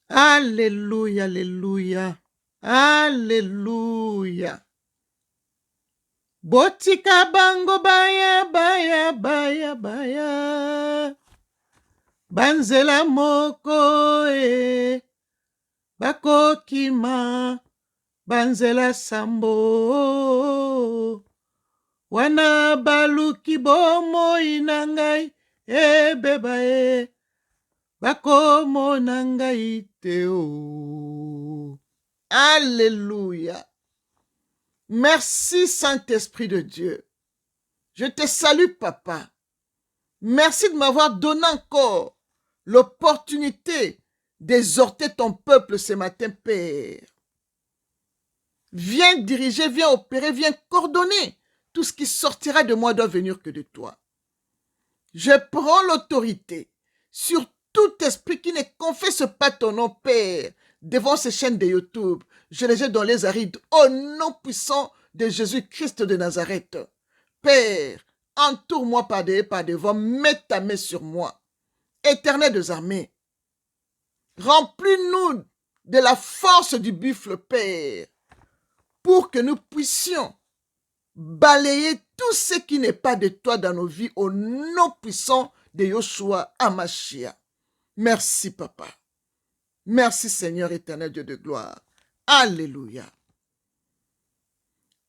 Alléluia, alléluia, alléluia. Botika bango baya, baya, baya, baya. Banzela moko bakokima, banzela sambo. Wana baluki bomoi na ngai, ebeba bakomona ngai te o. Alléluia. Merci Saint-Esprit de Dieu. Je te salue, Papa. Merci de m'avoir donné encore l'opportunité d'exhorter ton peuple ce matin, Père. Viens diriger, viens opérer, viens coordonner. Tout ce qui sortira de moi doit venir que de toi. Je prends l'autorité sur tout esprit qui ne confesse pas ton nom, Père, devant ces chaînes de YouTube. Je les jette dans les arides au nom puissant de Jésus-Christ de Nazareth. Père, entoure-moi par derrière, par devant, mets ta main sur moi. Éternel des armées, remplis-nous de la force du buffle, Père, pour que nous puissions balayer tout ce qui n'est pas de toi dans nos vies au nom puissant de Yoshua Amashia. Merci, Papa. Merci, Seigneur éternel Dieu de gloire. Alléluia.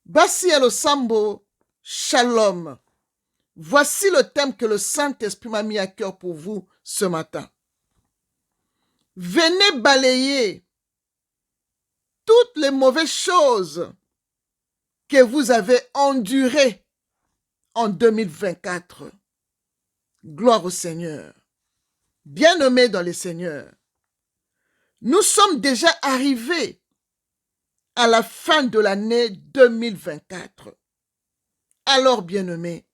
Basi Alo Sambo, Shalom. Voici le thème que le Saint-Esprit m'a mis à cœur pour vous ce matin. Venez balayer toutes les mauvaises choses que vous avez endurées en 2024. Gloire au Seigneur. Bien-aimés dans le Seigneur, nous sommes déjà arrivés à la fin de l'année 2024. Alors, bien-aimés,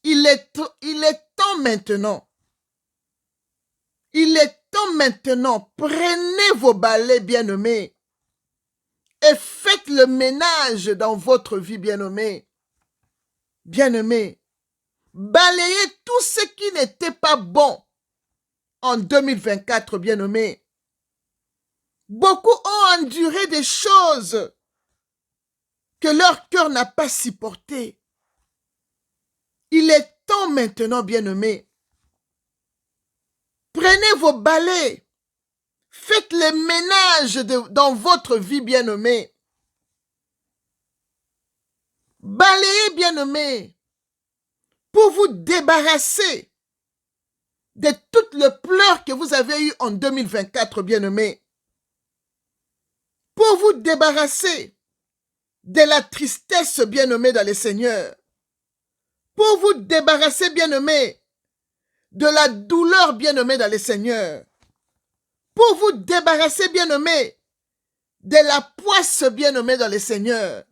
il est temps maintenant. Il est temps maintenant. Prenez vos balais, bien-aimés, et faites le ménage dans votre vie, bien-aimés. Bien-aimés, balayez tout ce qui n'était pas bon en 2024, bien-aimés. Beaucoup ont enduré des choses que leur cœur n'a pas supportées. Il est temps maintenant, bien-aimés. Prenez vos balais. Faites le ménage dans votre vie, bien-aimés. Balayez, bien-aimés, pour vous débarrasser de toutes les pleurs que vous avez eues en 2024, bien-aimés. Pour vous débarrasser de la tristesse, bien-aimés, dans le Seigneur. Pour vous débarrasser, bien-aimés, de la douleur, bien-aimés, dans le Seigneur. Pour vous débarrasser, bien-aimés, de la poisse, bien-aimés, dans le Seigneur.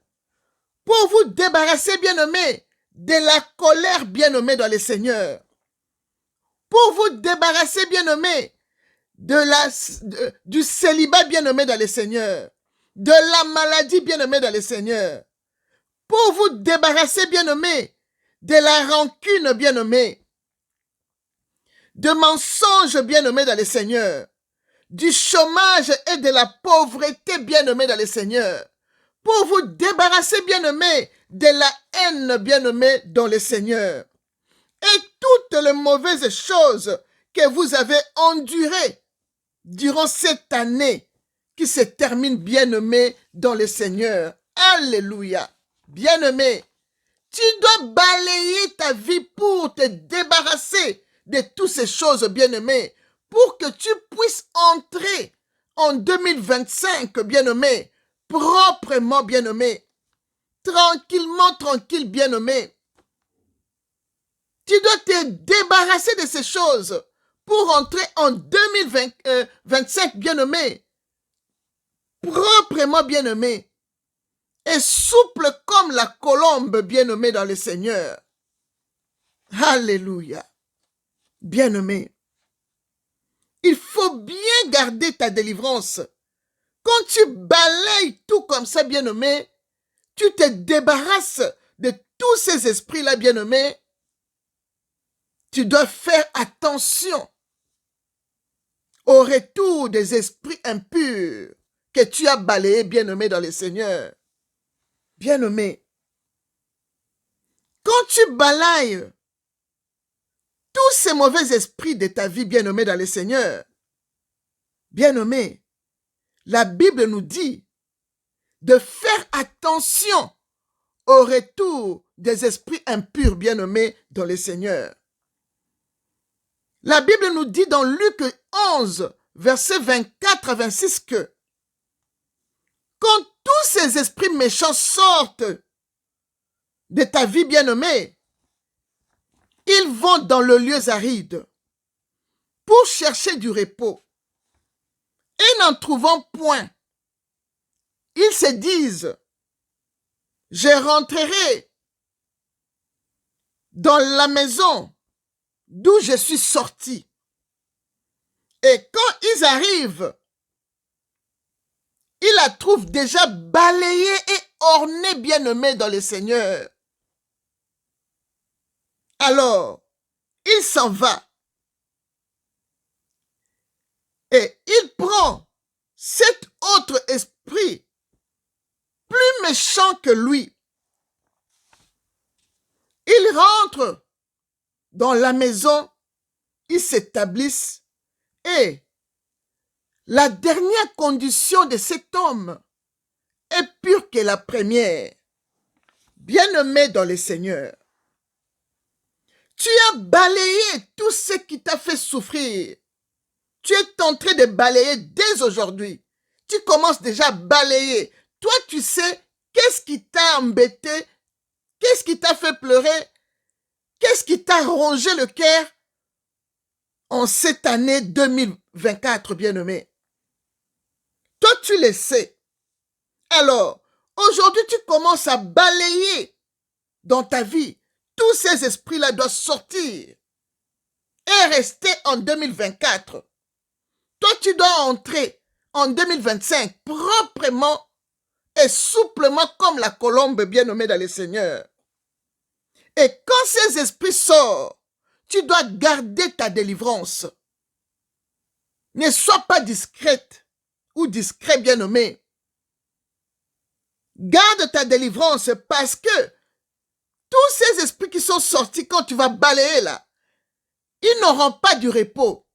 Pour vous débarrasser, bien-aimés, de la colère, bien-aimés, dans le Seigneur. Pour vous débarrasser, bien-aimés, du célibat, bien-aimé dans le Seigneur. De la maladie, bien-aimé dans le Seigneur. Pour vous débarrasser, bien-aimés, de la rancune, bien-aimé. De mensonges, bien-aimés dans le Seigneur. Du chômage et de la pauvreté, bien-aimés dans le Seigneur. Pour vous débarrasser, bien-aimés, de la haine, bien-aimés dans le Seigneur. Et toutes les mauvaises choses que vous avez endurées durant cette année qui se termine, bien-aimé, dans le Seigneur. Alléluia. Bien-aimé, tu dois balayer ta vie pour te débarrasser de toutes ces choses, bien-aimé, pour que tu puisses entrer en 2025, bien-aimé, proprement, bien-aimé, tranquillement, tranquille, bien-aimé. Tu dois te débarrasser de ces choses pour entrer en 2025, bien-aimé, proprement, bien-aimé, et souple comme la colombe, bien-aimé dans le Seigneur. Alléluia. Bien-aimé, il faut bien garder ta délivrance. Quand tu balayes tout comme ça, bien-aimé, tu te débarrasses de tous ces esprits-là, bien-aimé. Tu dois faire attention au retour retour des esprits impurs que tu as balayés, bien-aimé dans le Seigneur. Bien-aimé, quand tu balayes tous ces mauvais esprits de ta vie, bien-aimé dans le Seigneur, bien-aimé, la Bible nous dit de faire attention au retour des esprits impurs, bien-aimés dans le Seigneur. La Bible nous dit dans Luc 11, versets 24 à 26 que quand tous ces esprits méchants sortent de ta vie, bien-aimée, ils vont dans le lieu aride pour chercher du repos. Et n'en trouvant point, ils se disent, je rentrerai dans la maison d'où je suis sorti. Et quand ils arrivent, ils la trouvent déjà balayée et ornée, bien-aimée dans le Seigneur. Alors, il s'en va. Et il prend cet autre esprit, plus méchant que lui. Il rentre dans la maison, ils s'établissent et la dernière condition de cet homme est pure que la première. Bien-aimé dans le Seigneur, tu as balayé tout ce qui t'a fait souffrir. Tu es en train de balayer dès aujourd'hui. Tu commences déjà à balayer. Toi, tu sais qu'est-ce qui t'a embêté, qu'est-ce qui t'a fait pleurer, qu'est-ce qui t'a rongé le cœur en cette année 2024, bien-aimé. Toi, tu le sais. Alors, aujourd'hui, tu commences à balayer dans ta vie. Tous ces esprits-là doivent sortir et rester en 2024. Toi, tu dois entrer en 2025 proprement et souplement comme la colombe bien-nommée dans le Seigneur. Et quand ces esprits sortent, tu dois garder ta délivrance. Ne sois pas discrète ou discret, bien-nommé. Garde ta délivrance parce que tous ces esprits qui sont sortis quand tu vas balayer là, ils n'auront pas du repos.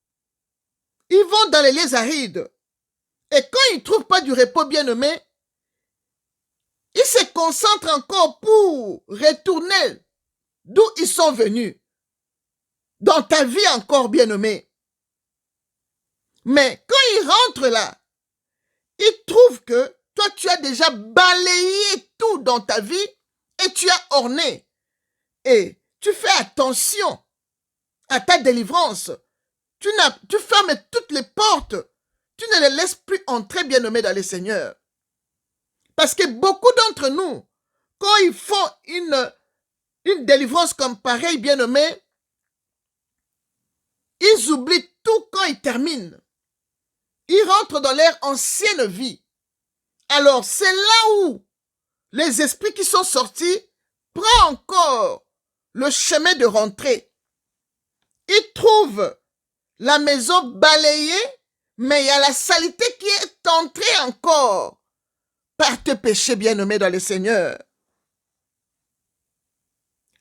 Ils vont dans les lieux arides. Et quand ils ne trouvent pas du repos, bien-aimé, ils se concentrent encore pour retourner d'où ils sont venus. Dans ta vie encore, bien-aimé. Mais quand ils rentrent là, ils trouvent que toi, tu as déjà balayé tout dans ta vie et tu as orné. Et tu fais attention à ta délivrance. Tu fermes toutes les portes. Tu ne les laisses plus entrer, bien-aimés, dans le Seigneur. Parce que beaucoup d'entre nous, quand ils font une délivrance comme pareil, bien-aimés, ils oublient tout quand ils terminent. Ils rentrent dans leur ancienne vie. Alors, c'est là où les esprits qui sont sortis prennent encore le chemin de rentrer. Ils trouvent la maison balayée, mais il y a la saleté qui est entrée encore par tes péchés, bien-aimés dans le Seigneur.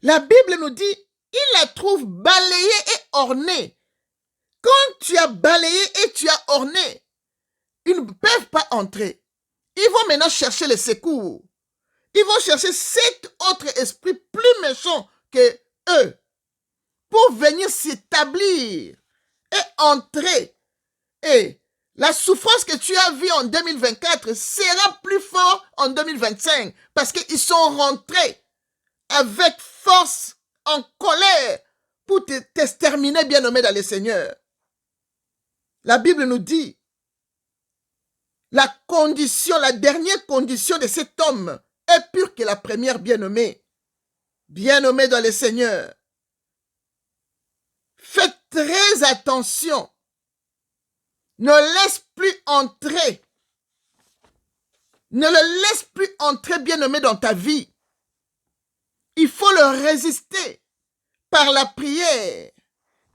La Bible nous dit, il la trouve balayée et ornée. Quand tu as balayé et tu as orné, ils ne peuvent pas entrer. Ils vont maintenant chercher le secours. Ils vont chercher cet autre esprit plus méchant que eux pour venir s'établir et entrer. Et la souffrance que tu as vue en 2024 sera plus forte en 2025 parce qu'ils sont rentrés avec force, en colère pour t'exterminer, bien-aimé dans le Seigneur. La Bible nous dit la dernière condition de cet homme est pure que la première, bien-aimée. Bien-aimé dans le Seigneur. Faites très attention. Ne laisse plus entrer. Ne le laisse plus entrer, bien-aimé, dans ta vie. Il faut le résister par la prière.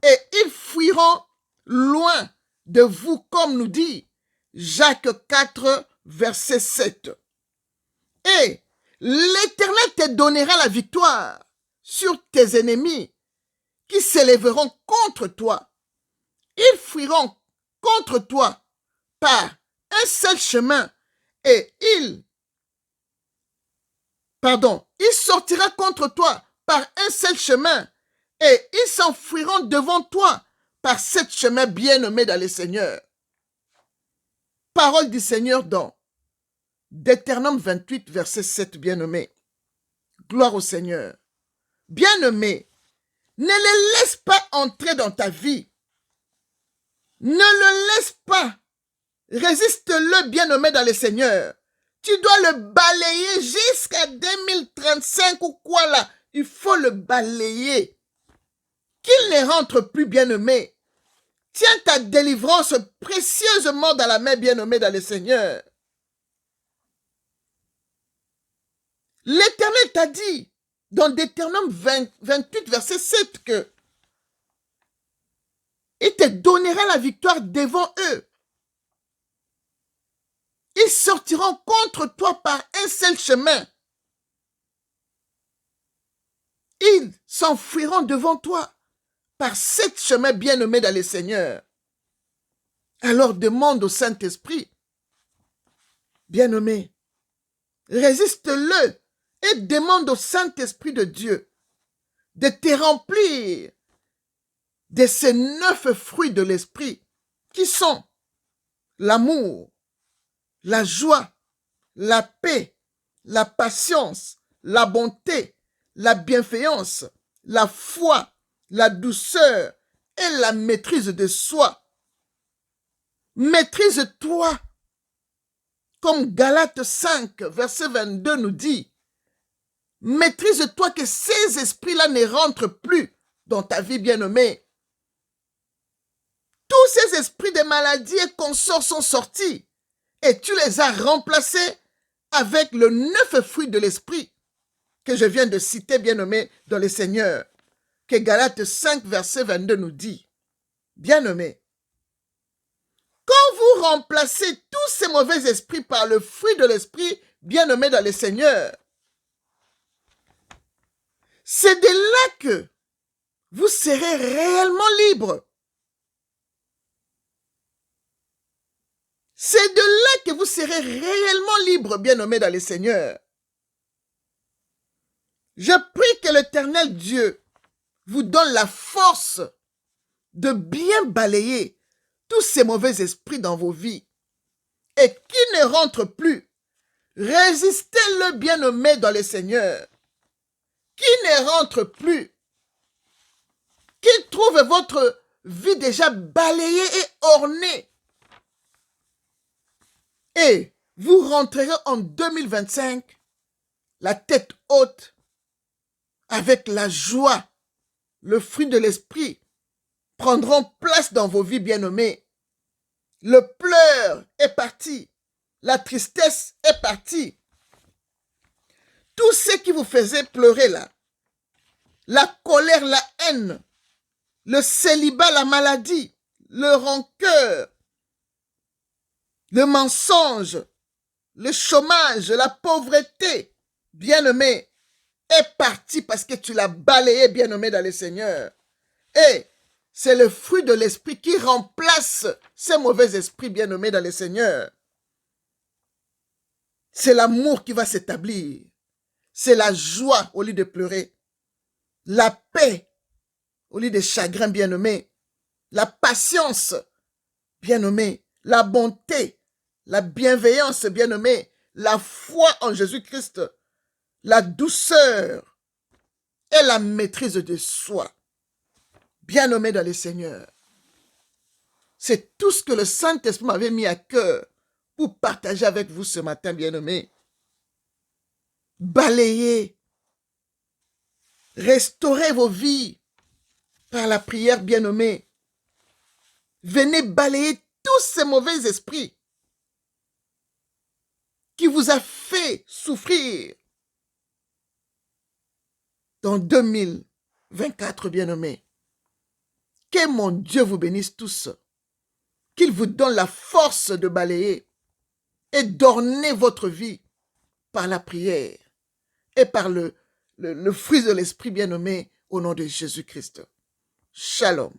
Et ils fuiront loin de vous, comme nous dit Jacques 4, verset 7. Et l'Éternel te donnera la victoire sur tes ennemis qui s'élèveront contre toi. Ils fuiront contre toi par un seul chemin et il sortira contre toi par un seul chemin et ils s'enfuiront devant toi par 7 chemins bien-aimés dans le Seigneur. Parole du Seigneur dans Deutéronome 28, verset 7, bien-aimé. Gloire au Seigneur. Bien-aimé, ne les laisse pas entrer dans ta vie. Ne le laisse pas. Résiste-le, bien-aimé dans le Seigneur. Tu dois le balayer jusqu'à 2035 ou quoi là. Il faut le balayer. Qu'il ne rentre plus, bien-aimé. Tiens ta délivrance précieusement dans la main, bien-aimé dans le Seigneur. L'Éternel t'a dit dans Deutéronome 28, verset 7 que il te donnera la victoire devant eux. Ils sortiront contre toi par un seul chemin. Ils s'enfuiront devant toi par 7 chemins bien-aimés dans le Seigneur. Alors demande au Saint-Esprit, bien-aimé, résiste-le et demande au Saint-Esprit de Dieu de te remplir de ces 9 fruits de l'Esprit qui sont l'amour, la joie, la paix, la patience, la bonté, la bienveillance, la foi, la douceur et la maîtrise de soi. Maîtrise-toi, comme Galates 5, verset 22 nous dit. Maîtrise-toi que ces esprits-là ne rentrent plus dans ta vie bien-aimée. Tous ces esprits de maladie et consorts sont sortis et tu les as remplacés avec le 9 fruits de l'esprit que je viens de citer, bien-aimé, dans le Seigneur, que Galates 5, verset 22 nous dit. Bien-aimé, quand vous remplacez tous ces mauvais esprits par le fruit de l'esprit, bien-aimé dans le Seigneur, c'est de là que vous serez réellement libre. C'est de là que vous serez réellement libre, bien-aimé dans le Seigneur. Je prie que l'Éternel Dieu vous donne la force de bien balayer tous ces mauvais esprits dans vos vies et qui ne rentrent plus. Résistez-le, bien-aimé dans le Seigneur. Qui ne rentre plus. Qui trouve votre vie déjà balayée et ornée. Et vous rentrerez en 2025 la tête haute avec la joie. Le fruit de l'esprit prendront place dans vos vies bien-aimées. Le pleur est parti. La tristesse est partie. Tout ce qui vous faisait pleurer là, la colère, la haine, le célibat, la maladie, le rancœur, le mensonge, le chômage, la pauvreté, bien-aimé, est parti parce que tu l'as balayé, bien-aimé, dans le Seigneur. Et c'est le fruit de l'esprit qui remplace ces mauvais esprits, bien-aimés, dans le Seigneur. C'est l'amour qui va s'établir. C'est la joie au lieu de pleurer. La paix au lieu de chagrin, bien-aimé. La patience, bien-aimé. La bonté, la bienveillance, bien-aimé. La foi en Jésus-Christ. La douceur et la maîtrise de soi. Bien-aimé dans le Seigneur. C'est tout ce que le Saint-Esprit m'avait mis à cœur pour partager avec vous ce matin, bien-aimé. Balayez, restaurez vos vies par la prière, bien-aimé. Venez balayer tous ces mauvais esprits qui vous a fait souffrir dans 2024, bien-aimé. Que mon Dieu vous bénisse tous. qu'il vous donne la force de balayer et d'orner votre vie par la prière et par le fruit de l'esprit bien-aimé au nom de Jésus-Christ. Shalom.